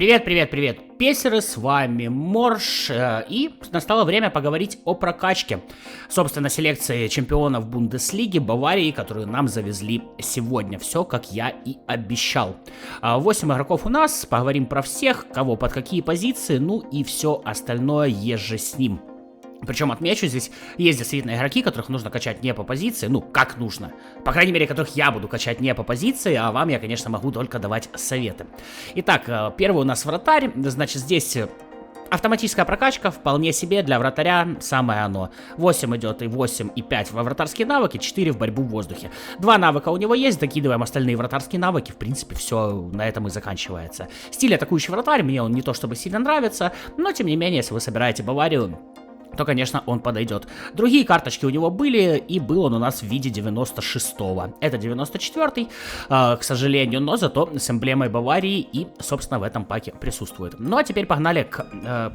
Привет, привет, привет, песеры, с вами Морж, и настало время поговорить о прокачке, собственно, селекции чемпионов Бундеслиги Баварии, которую нам завезли сегодня, все как я и обещал. 8 игроков у нас, поговорим про всех, кого под какие позиции, ну и все остальное еже с ним. Причем отмечу, здесь есть действительно игроки, которых нужно качать не по позиции, ну, как нужно. По крайней мере, которых я буду качать не по позиции, а вам я, конечно, могу только давать советы. Итак, первый у нас вратарь, значит, здесь автоматическая прокачка, вполне себе для вратаря самое оно. 8 идет и 8, и 5 во вратарские навыки, 4 в борьбу в воздухе. 2 навыка у него есть, докидываем остальные вратарские навыки, в принципе, все на этом и заканчивается. Стиль атакующий вратарь, мне он не то чтобы сильно нравится, но, тем не менее, если вы собираете Баварию, то, конечно, он подойдет. Другие карточки у него были, и был он у нас в виде 96-го. Это 94-й, к сожалению, но зато с эмблемой Баварии и, собственно, в этом паке присутствует. Ну, а теперь погнали к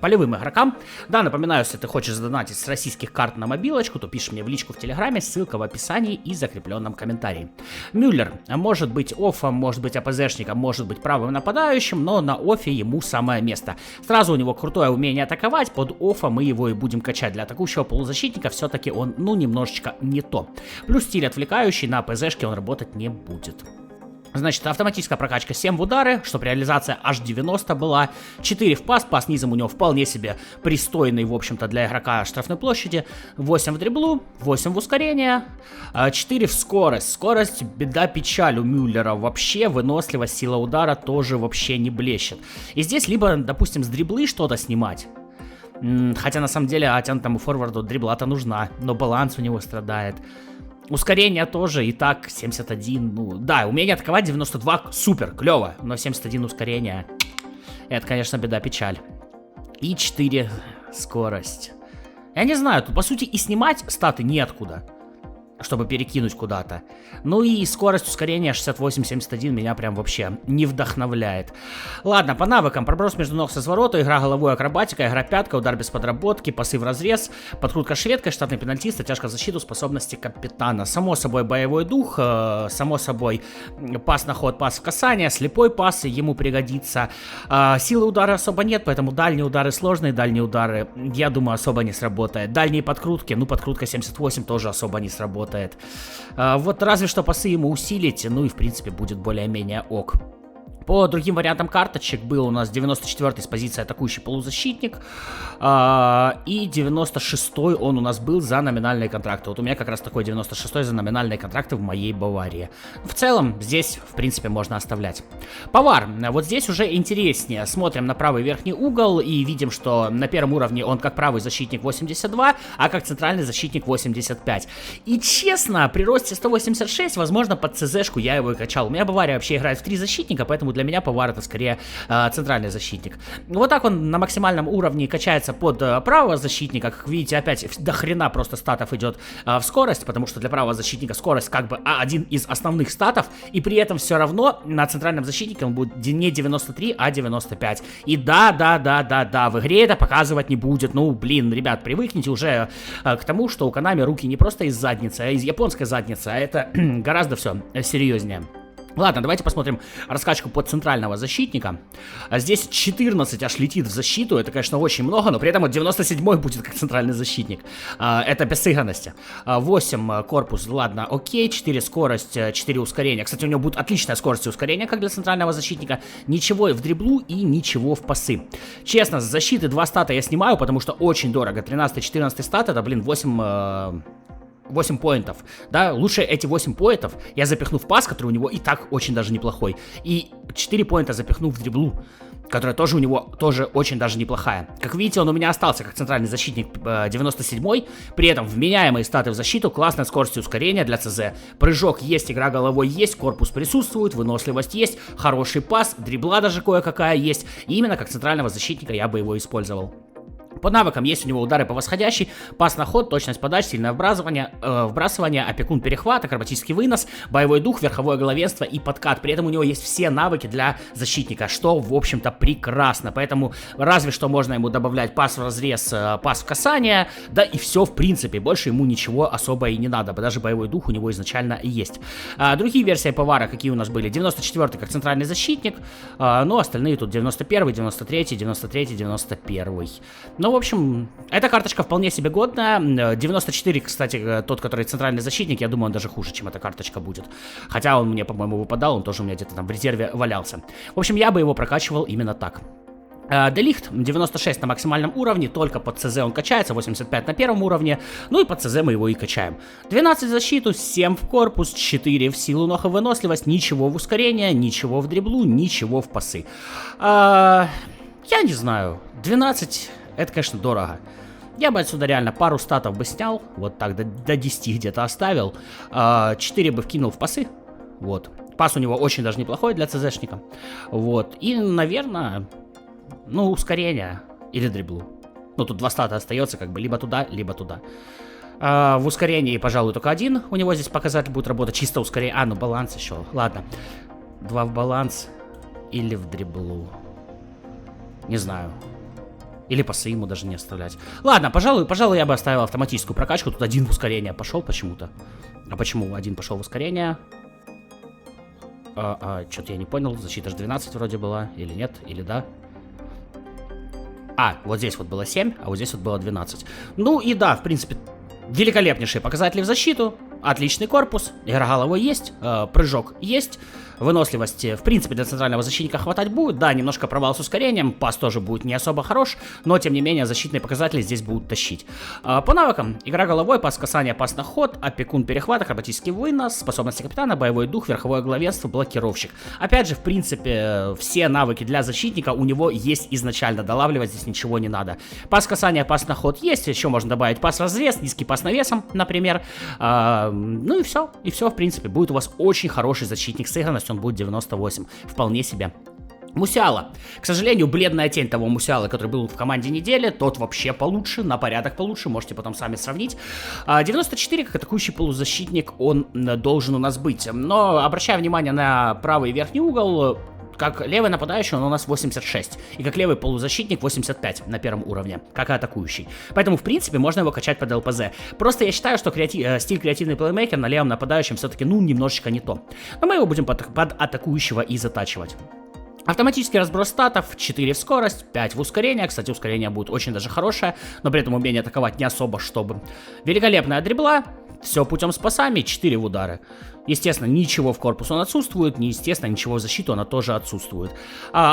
полевым игрокам. Да, напоминаю, если ты хочешь задонатить с российских карт на мобилочку, то пиши мне в личку в Телеграме, ссылка в описании и закрепленном комментарии. Мюллер может быть оффом, может быть АПЗшником, может быть правым нападающим, но на оффе ему самое место. Сразу у него крутое умение атаковать, под оффом мы его и будем качать. Для атакующего полузащитника все-таки он, ну, немножечко не то. Плюс стиль отвлекающий, на ПЗшке он работать не будет. Значит, автоматическая прокачка 7 в удары, чтобы реализация аж 90 была, 4 в пас, пас низом у него вполне себе пристойный, в общем-то, для игрока штрафной площади, 8 в дриблу, 8 в ускорение, 4 в скорость. Скорость беда печаль у Мюллера, вообще выносливость, сила удара тоже вообще не блещет. И здесь либо, допустим, с дриблы что-то снимать, хотя на самом деле оттянутому форварду дрибла-то нужна, но баланс у него страдает. Ускорение тоже, и так 71, ну да, умение атаковать 92, супер, клево, но 71 ускорение, это, конечно, беда-печаль. И 4 скорость. Я не знаю, тут по сути и снимать статы неоткуда, чтобы перекинуть куда-то. Ну и скорость ускорения 68-71 меня прям вообще не вдохновляет. Ладно, по навыкам. Проброс между ног со зворота, игра головой, акробатика, игра пятка, удар без подработки, пасы в разрез, подкрутка шведкой, штатный пенальтист, тяжко в защиту, способности капитана. Само собой боевой дух, само собой пас на ход, пас в касание, слепой пас ему пригодится. Силы удара особо нет, поэтому дальние удары сложные, дальние удары, я думаю, особо не сработает. Дальние подкрутки, ну подкрутка 78 тоже особо не сработает. Вот разве что пасы ему усилить, ну и в принципе будет более-менее ок. По другим вариантам карточек был у нас 94-й с позиции атакующий полузащитник, и 96-й он у нас был за номинальные контракты. Вот у меня как раз такой 96-й за номинальные контракты в моей Баварии. В целом здесь в принципе можно оставлять. Повар, вот здесь уже интереснее. Смотрим на правый верхний угол и видим, что на первом уровне он как правый защитник 82, а как центральный защитник 85. И честно, при росте 186, возможно, под ЦЗшку я его и качал. У меня Бавария вообще играет в 3 защитника, поэтому для меня Повар это скорее центральный защитник. Вот так он на максимальном уровне качается под правого защитника. Как видите, опять до хрена просто статов идет в скорость, потому что для правого защитника скорость как бы один из основных статов, и при этом все равно на центральном защитнике он будет не 93, а 95. И да, в игре это показывать не будет. Ну, блин, ребят, привыкните уже к тому, что у Konami руки не просто из задницы, а из японской задницы, а это гораздо все серьезнее. Ладно, давайте посмотрим раскачку под центрального защитника. Здесь 14 аж летит в защиту, это, конечно, очень много, но при этом вот 97-й будет как центральный защитник. Это без сыгранности. 8 корпус, ладно, окей, 4 скорость, 4 ускорения. Кстати, у него будет отличная скорость и ускорение, как для центрального защитника. Ничего в дриблу и ничего в пасы. Честно, с защиты 2 стата я снимаю, потому что очень дорого. 13-14 стат, это, блин, 8 поинтов, да, лучше эти 8 поинтов я запихну в пас, который у него и так очень даже неплохой, и 4 поинта запихну в дриблу, которая тоже у него тоже очень даже неплохая. Как видите, он у меня остался как центральный защитник 97-й, при этом вменяемые статы в защиту, классная скорость и ускорение для ЦЗ, прыжок есть, игра головой есть, корпус присутствует, выносливость есть, хороший пас, дрибла даже кое-какая есть, и именно как центрального защитника я бы его использовал. По навыкам есть у него удары по восходящей, пас на ход, точность подач, сильное вбрасывание, опекун перехват, акробатический вынос, боевой дух, верховое главенство и подкат. При этом у него есть все навыки для защитника, что, в общем-то, прекрасно. Поэтому разве что можно ему добавлять пас в разрез, пас в касание, да и все, в принципе. Больше ему ничего особо и не надо, даже боевой дух у него изначально есть. Другие версии Повара, какие у нас были? 94-й как центральный защитник, но остальные тут 91-й, 93-й, 93-й, 91-й. Ну, в общем, эта карточка вполне себе годная. 94, кстати, тот, который центральный защитник, я думаю, он даже хуже, чем эта карточка будет. Хотя он мне, по-моему, выпадал, он тоже у меня где-то там в резерве валялся. В общем, я бы его прокачивал именно так. Делихт 96 на максимальном уровне, только под ЦЗ он качается, 85 на первом уровне, ну и под ЦЗ мы его и качаем. 12 в защиту, 7 в корпус, 4 в силу, ног и выносливость, ничего в ускорение, ничего в дриблу, ничего в пасы. Я не знаю, 12... Это, конечно, дорого. Я бы отсюда реально пару статов бы снял, вот так, до 10 где-то оставил. 4 бы вкинул в пасы, вот. Пас у него очень даже неплохой для ЦЗшника. Вот, и, наверное, ну, ускорение или дриблу. Ну, тут 2 стата остается, как бы, либо туда, либо туда. В ускорении, пожалуй, только 1 у него здесь показатель будет работать, чисто ускорение. Ну, баланс еще, ладно. 2 в баланс или в дриблу. Не знаю. Или пасы ему даже не оставлять. Ладно, пожалуй, я бы оставил автоматическую прокачку. Тут 1 в ускорение пошел почему-то. А почему 1 пошел в ускорение? Что-то я не понял. Защита же 12 вроде была. Или нет, или да. Вот здесь вот было 7, а вот здесь вот было 12. Ну и да, в принципе, великолепнейшие показатели в защиту. Отличный корпус, игра головой есть, прыжок есть, выносливости, в принципе, для центрального защитника хватать будет. Да, немножко провал с ускорением, пас тоже будет не особо хорош, но, тем не менее, защитные показатели здесь будут тащить. По навыкам, игра головой, пас касания, пас на ход, опекун перехват, акробатический вынос, способности капитана, боевой дух, верховое главенство, блокировщик. Опять же, в принципе, все навыки для защитника у него есть изначально, долавливать здесь ничего не надо. Пас касания, пас на ход есть, еще можно добавить пас разрез, низкий пас навесом, например. Ну и все, в принципе, будет у вас очень хороший защитник, сыгранность он будет 98, вполне себе. Мусиала. К сожалению, бледная тень того Мусиала, который был в команде недели, тот вообще получше, на порядок получше, можете потом сами сравнить. 94 как атакующий полузащитник он должен у нас быть, но обращая внимание на правый верхний угол, как левый нападающий он у нас 86, и как левый полузащитник 85 на первом уровне, как и атакующий. Поэтому, в принципе, можно его качать под ЛПЗ. Просто я считаю, что стиль креативный плеймейкер на левом нападающем все-таки, ну, немножечко не то. Но мы его будем под атакующего и затачивать. Автоматический разброс статов, 4 в скорость, 5 в ускорение. Кстати, ускорение будет очень даже хорошее, но при этом умение атаковать не особо, чтобы. Великолепная дрибла, все путем с пасами, 4 в удары. Естественно, ничего в корпус он отсутствует, естественно, ничего в защиту она тоже отсутствует.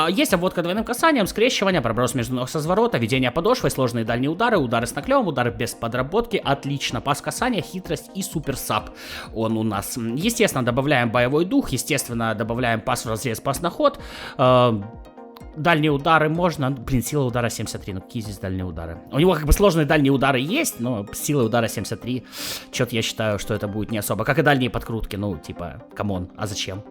Есть обводка двойным касанием, скрещивание, проброс между ног со разворота, ведение подошвой, сложные дальние удары, удары с наклевом, удары без подработки, отлично. Пас касания, хитрость и суперсап он у нас. Естественно, добавляем боевой дух, естественно, добавляем пас в разрез, пас на ход. Дальние удары можно. Блин, сила удара 73. Ну какие здесь дальние удары? У него как бы сложные дальние удары есть, но сила удара 73. Чё-то я считаю, что это будет не особо. Как и дальние подкрутки. Ну, типа, камон, а зачем?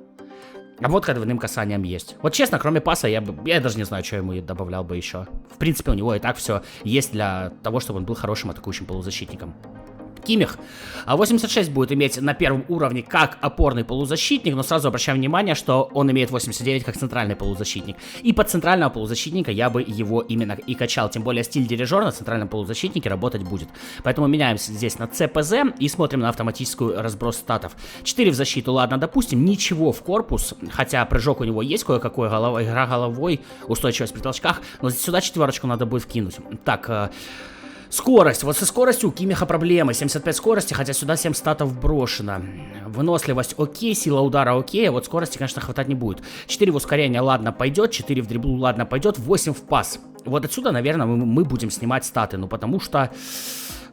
А вот двойным касанием есть. Вот честно, кроме паса, я даже не знаю, что ему добавлял бы еще. В принципе, у него и так все есть для того, чтобы он был хорошим атакующим полузащитником. Кимих. 86 будет иметь на первом уровне как опорный полузащитник, но сразу обращаем внимание, что он имеет 89 как центральный полузащитник. И под центрального полузащитника я бы его именно и качал. Тем более стиль дирижера на центральном полузащитнике работать будет. Поэтому меняемся здесь на ЦПЗ и смотрим на автоматическую разброс статов. 4 в защиту, ладно, допустим, ничего в корпус, хотя прыжок у него есть кое-какой, игра головой, устойчивость при толчках, но сюда 4 надо будет вкинуть. Так, скорость. Вот со скоростью у Кимиха проблемы. 75 скорости, хотя сюда 7 статов брошено. Выносливость окей, сила удара окей, а вот скорости, конечно, хватать не будет. 4 в ускорение, ладно, пойдет. 4 в дриблу, ладно, пойдет. 8 в пас. Вот отсюда, наверное, мы будем снимать статы. Ну, потому что...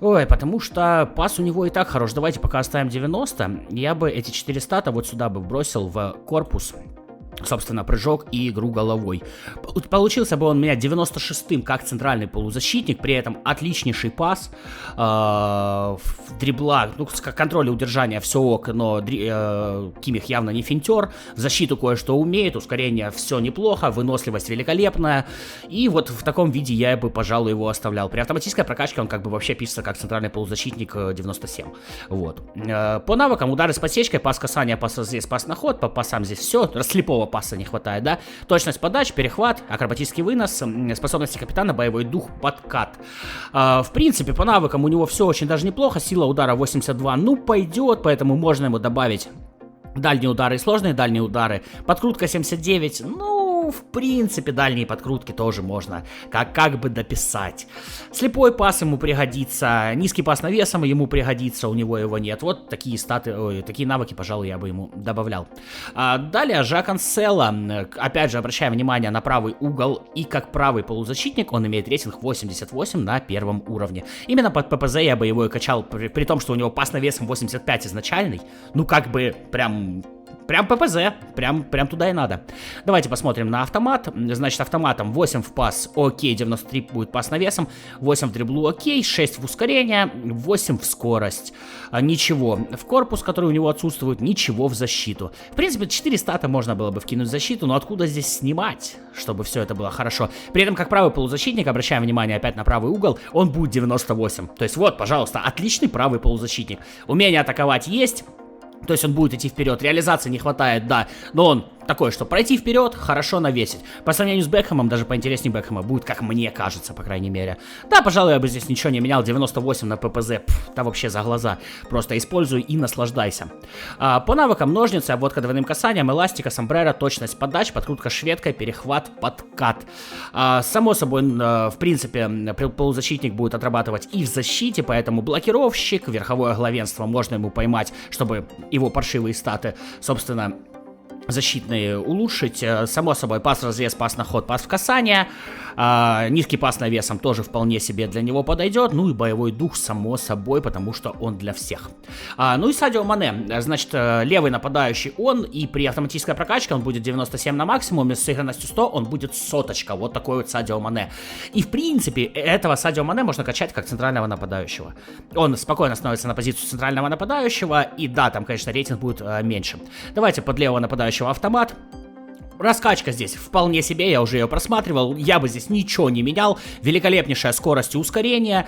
потому что пас у него и так хорош. Давайте пока оставим 90. Я бы эти 4 стата вот сюда бы бросил в корпус. собственно, прыжок и игру головой. Получился бы он у меня 96-м как центральный полузащитник, при этом отличнейший пас, дрибла, ну, контроль и удержание все ок, но Кимих явно не финтер, в защиту кое-что умеет, ускорение все неплохо, выносливость великолепная, и вот в таком виде я бы, пожалуй, его оставлял. При автоматической прокачке он как бы вообще пишется как центральный полузащитник 97. Вот. По навыкам: удары с подсечкой, пас касания, пас здесь, пас на ход, по пасам здесь все, слепого паса не хватает, да, точность подач, перехват, акробатический вынос, способности капитана, боевой дух, подкат. В принципе, по навыкам у него все очень даже неплохо, сила удара 82, ну, пойдет, поэтому можно ему добавить дальние удары и сложные дальние удары, подкрутка 79, ну, в принципе, дальние подкрутки тоже можно как бы дописать. Слепой пас ему пригодится, низкий пас навесом ему пригодится, у него его нет. Вот такие такие навыки, пожалуй, я бы ему добавлял. Далее Жак Ансело, опять же, обращаем внимание на правый угол, и как правый полузащитник он имеет рейтинг 88 на первом уровне. Именно под ППЗ я бы его и качал, при том, что у него пас навесом 85 изначальный, ну как бы прям ППЗ, прям туда и надо. Давайте посмотрим на автомат. Значит, автоматом 8 в пас, окей, 93 будет пас навесом, 8 в дриблу, окей, 6 в ускорение, 8 в скорость. Ничего в корпус, который у него отсутствует, ничего в защиту. В принципе, 4 стата можно было бы вкинуть в защиту, но откуда здесь снимать, чтобы все это было хорошо? При этом, как правый полузащитник, обращаем внимание опять на правый угол, он будет 98. То есть вот, пожалуйста, отличный правый полузащитник. Умение атаковать есть. То есть он будет идти вперед, реализации не хватает, да, но он такой, что пройти вперед, хорошо навесить. По сравнению с Бекхэмом, даже поинтереснее Бекхэма будет, как мне кажется, по крайней мере. Да, пожалуй, я бы здесь ничего не менял, 98 на ППЗ, да вообще за глаза. Просто используй и наслаждайся. По навыкам: ножницы, обводка двойным касанием, эластика, сомбреро, точность подач, подкрутка шведкой, перехват, подкат. Само собой, в принципе, полузащитник будет отрабатывать и в защите, поэтому блокировщик, верховое главенство можно ему поймать, чтобы его паршивые статы, собственно, защитные улучшить. Само собой, пас разрез, пас на ход, пас в касание. Низкий пас навесом тоже вполне себе для него подойдет. Ну и боевой дух, само собой, потому что он для всех. Ну и Садио Мане. Значит, левый нападающий он, и при автоматической прокачке он будет 97 на максимуме, с сыгранностью 100 он будет соточка. Вот такой вот Садио Мане. И в принципе, этого Садио Мане можно качать как центрального нападающего. Он спокойно становится на позицию центрального нападающего, и да, там, конечно, рейтинг будет меньше. Давайте под левого нападающего автомат. Раскачка здесь вполне себе, я уже ее просматривал, я бы здесь ничего не менял. Великолепнейшая скорость и ускорение,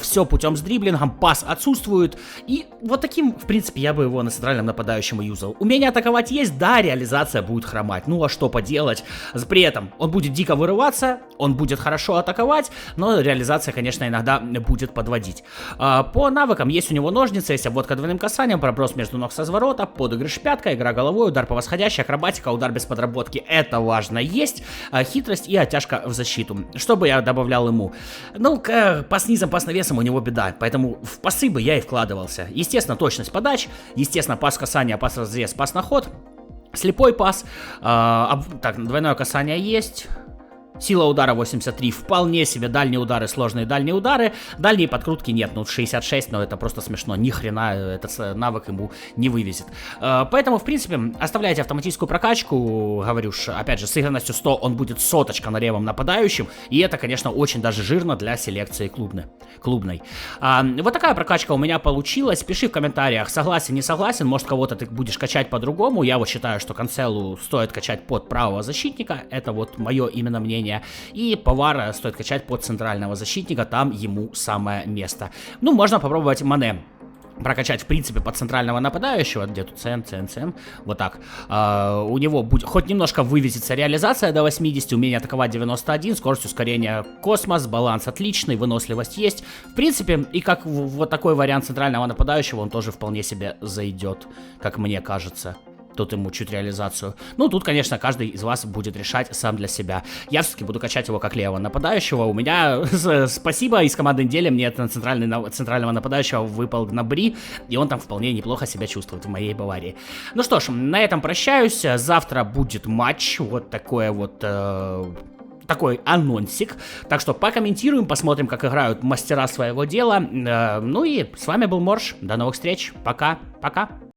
все путем с дриблингом, пас отсутствует. И вот таким, в принципе, я бы его на центральном нападающем и юзал. Умение атаковать есть, да, реализация будет хромать, ну а что поделать. При этом он будет дико вырываться, он будет хорошо атаковать, но реализация, конечно, иногда будет подводить. По навыкам есть у него ножницы, есть обводка двойным касанием, проброс между ног со зворота, подыгрыш пяткой, игра головой, удар по восходящей, акробатика, удар без подработки. Это важно есть, хитрость и оттяжка в защиту. Что бы я добавлял ему? Ну, по снизам, пас навесом у него беда, поэтому в пасы бы я и вкладывался. Естественно, точность подач, естественно, пас касания, пас разрез, пас на ход, слепой пас, так, двойное касание есть. Сила удара 83, вполне себе дальние удары, сложные дальние удары. Дальние подкрутки нет, ну 66, но это просто смешно, ни хрена этот навык ему не вывезет. Поэтому, в принципе, оставляйте автоматическую прокачку, говорю, опять же, с сыгранностью 100 он будет соточка на левом нападающем, и это, конечно, очень даже жирно для селекции клубной. Вот такая прокачка у меня получилась, пиши в комментариях, согласен, не согласен, может кого-то ты будешь качать по-другому. Я вот считаю, что Канцелу стоит качать под правого защитника, это вот мое именно мнение. И Повара стоит качать под центрального защитника, там ему самое место. Ну, можно попробовать Мане прокачать, в принципе, под центрального нападающего, где тут ЦМ, вот так. У него будет хоть немножко вывесится реализация до 80, умение атаковать 91, скорость ускорения космос, баланс отличный, выносливость есть. В принципе, и как вот такой вариант центрального нападающего, он тоже вполне себе зайдет, как мне кажется. Тут ему чуть реализацию. Ну, тут, конечно, каждый из вас будет решать сам для себя. Я все-таки буду качать его как левого нападающего. У меня, спасибо, из команды недели мне центрального нападающего выпал Гнабри, и он там вполне неплохо себя чувствует в моей Баварии. Ну что ж, на этом прощаюсь. Завтра будет матч. Вот такое вот... такой анонсик. Так что покомментируем, посмотрим, как играют мастера своего дела. Ну и с вами был Морж. До новых встреч. Пока. Пока.